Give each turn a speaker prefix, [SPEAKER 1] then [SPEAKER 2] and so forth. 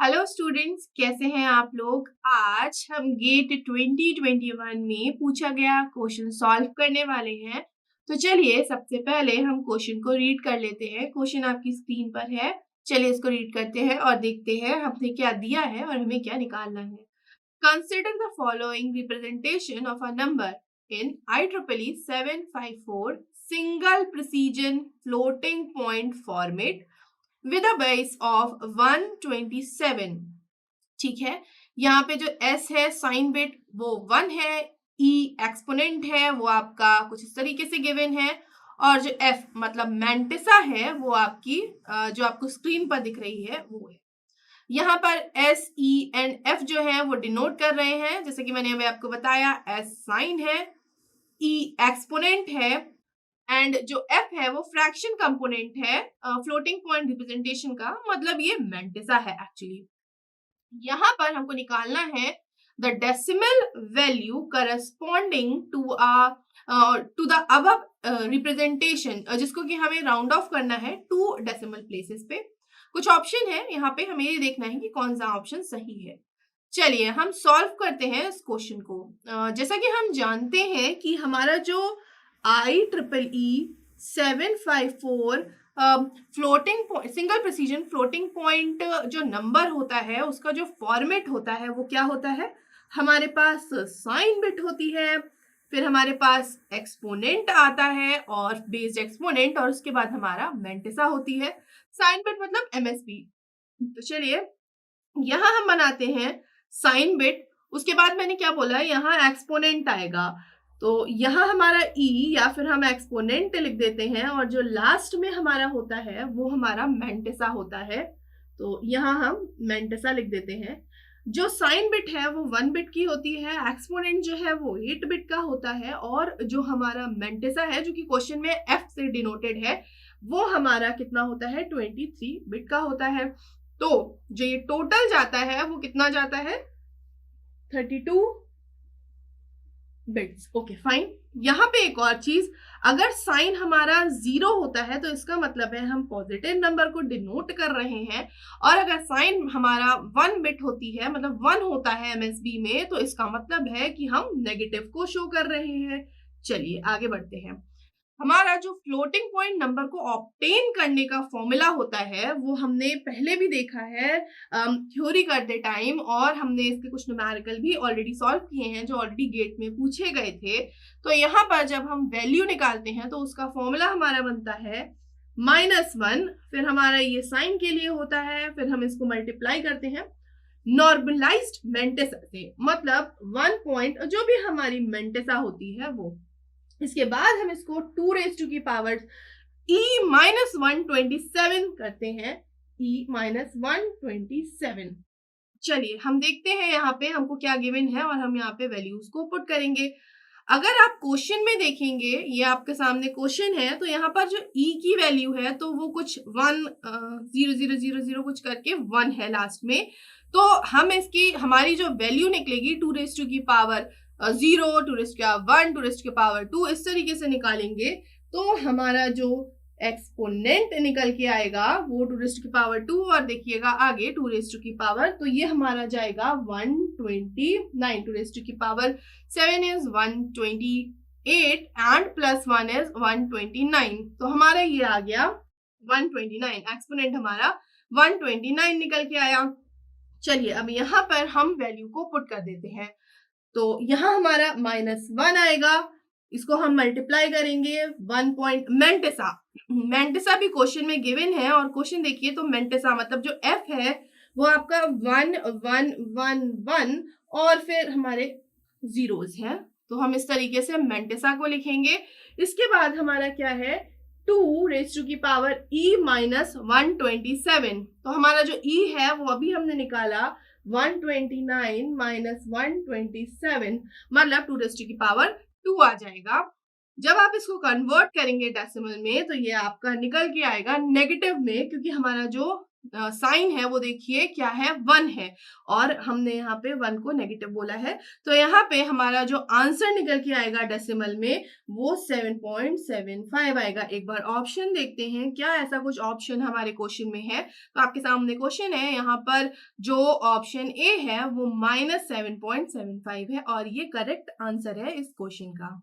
[SPEAKER 1] Hello students, कैसे हैं आप लोग। आज हम गेट 2021 में पूछा गया क्वेश्चन सॉल्व करने वाले हैं। तो चलिए सबसे पहले हम क्वेश्चन को रीड कर लेते हैं। क्वेश्चन आपकी स्क्रीन पर है। चलिए इसको रीड करते हैं और देखते हैं हमने क्या दिया है और हमें क्या निकालना है। Consider the following representation of a number in IEEE 754 single precision floating point format with a base of 127। ठीक है, यहाँ पे जो s है साइन बिट वो 1 है, e एक्सपोनेंट है वो आपका कुछ इस तरीके से गिवन है, और जो f मतलब मैंटिसा है वो आपकी जो आपको स्क्रीन पर दिख रही है वो है। यहाँ पर s e एंड f जो है वो डिनोट कर रहे हैं, जैसे कि मैंने अभी आपको बताया s साइन है, e एक्सपोनेंट है, एंड जो f है वो फ्रैक्शन कंपोनेंट है फ्लोटिंग पॉइंट रिप्रेजेंटेशन का, मतलब ये मैंटिसा है एक्चुअली। यहाँ पर हमको निकालना है the decimal value corresponding to the above representation, जिसको कि हमें राउंड ऑफ करना है 2 डेसिमल प्लेसेस पे। कुछ ऑप्शन है यहाँ पे, हमें ये देखना है कि कौन सा ऑप्शन सही है। चलिए हम सॉल्व करते हैं इस क्वेश्चन को। जैसा कि हम जानते हैं कि हमारा जो IEEE 754 floating single precision floating point जो नंबर होता है उसका जो फॉर्मेट होता है वो क्या होता है, हमारे पास साइन बिट होती है, फिर हमारे पास एक्सपोनेंट आता है और बेस्ड एक्सपोनेंट, और उसके बाद हमारा मैंटिसा होती है। साइन बिट मतलब MSB। तो चलिए यहाँ हम बनाते हैं साइन बिट, उसके बाद मैंने क्या बोला, यहाँ एक्सपोनेंट आएगा, तो यहाँ हमारा e या फिर हम एक्सपोनेंट लिख देते हैं, और जो लास्ट में हमारा होता है वो हमारा मैंटिसा होता है, तो यहाँ हम मैंटिसा लिख देते हैं। जो साइन बिट है वो 1 बिट की होती है, एक्सपोनेंट जो है वो 8 बिट का होता है, और जो हमारा मैंटिसा है जो कि क्वेश्चन में f से डिनोटेड है वो हमारा कितना होता है, 23 बिट का होता है। तो जो ये टोटल जाता है वो कितना जाता है, 32 बिट्स। Okay fine. यहाँ पे एक और चीज, अगर साइन हमारा 0 होता है तो इसका मतलब है हम पॉजिटिव नंबर को डिनोट कर रहे हैं, और अगर साइन हमारा 1 बिट होती है मतलब 1 होता है MSB में, तो इसका मतलब है कि हम नेगेटिव को शो कर रहे हैं। चलिए आगे बढ़ते हैं। हमारा जो फ्लोटिंग पॉइंट नंबर को ऑब्टेन करने का फॉर्मूला होता है वो हमने पहले भी देखा है थ्योरी करते टाइम, और हमने इसके कुछ न्यूमेरिकल भी ऑलरेडी सॉल्व किए हैं जो ऑलरेडी गेट में पूछे गए थे। तो यहाँ पर जब हम वैल्यू निकालते हैं तो उसका फॉर्मूला हमारा बनता है -1, फिर हमारा ये साइन के लिए होता है, फिर हम इसको मल्टीप्लाई करते हैं नॉर्मलाइज्ड मैंटिसा से, मतलब 1 पॉइंट जो भी हमारी मैंटिसा होती है वो। इसके बाद हम इसको 2 रेज़ टू की पावर -127 करते हैं, -127। चलिए हम देखते हैं यहाँ पे हमको क्या गिवन है और हम यहाँ पे वैल्यूज को पुट करेंगे। अगर आप क्वेश्चन में देखेंगे, ये आपके सामने क्वेश्चन है, तो यहाँ पर जो e की वैल्यू है तो वो कुछ 1 0 0 0 0 कुछ करके 1 है लास्ट में। तो हम इसकी हमारी जो वैल्यू निकलेगी 2 रेज़ टू की पावर 0, 2 रेज़ टू की पावर 1, 2 रेज़ टू की पावर 2, इस तरीके से निकालेंगे तो हमारा जो एक्सपोनेंट निकल के आएगा वो 2 रेज़ टू की पावर 2, और देखिएगा आगे 2 रेज़ टू की पावर, तो ये हमारा जाएगा 129, 2 रेज़ टू की पावर 7 इज 128 एंड +1 इज 129, तो हमारा ये आ गया 129, एक्सपोनेंट हमारा 129 निकल के आया। चलिए अब यहाँ पर हम वैल्यू को पुट कर देते हैं, तो यहाँ हमारा -1 आएगा, इसको हम मल्टीप्लाई करेंगे 1 पॉइंट मैंटिसा भी क्वेश्चन में गिवन है, और क्वेश्चन देखिए तो मैंटिसा मतलब जो f है वो आपका 1 1 1 1 और फिर हमारे जीरोस हैं, तो हम इस तरीके से मैंटिसा को लिखेंगे। इसके बाद हमारा क्या है, 2 रेज़ टू की पावर e -127, तो हमारा जो e है वो अभी हमने निकाला 129 -127, मतलब 2 रेज़ टू की पावर 2 आ जाएगा। जब आप इसको कन्वर्ट करेंगे डेसिमल में तो ये आपका निकल के आएगा नेगेटिव में, क्योंकि हमारा जो साइन है वो देखिए क्या है 1 है और हमने यहाँ पे 1 को नेगेटिव बोला है। तो यहाँ पे हमारा जो आंसर निकल के आएगा डेसिमल में वो 7.75 आएगा। एक बार ऑप्शन देखते हैं क्या ऐसा कुछ ऑप्शन हमारे क्वेश्चन में है। तो आपके सामने क्वेश्चन है, यहाँ पर जो ऑप्शन ए है वो -7.75 है और ये करेक्ट आंसर है इस क्वेश्चन का।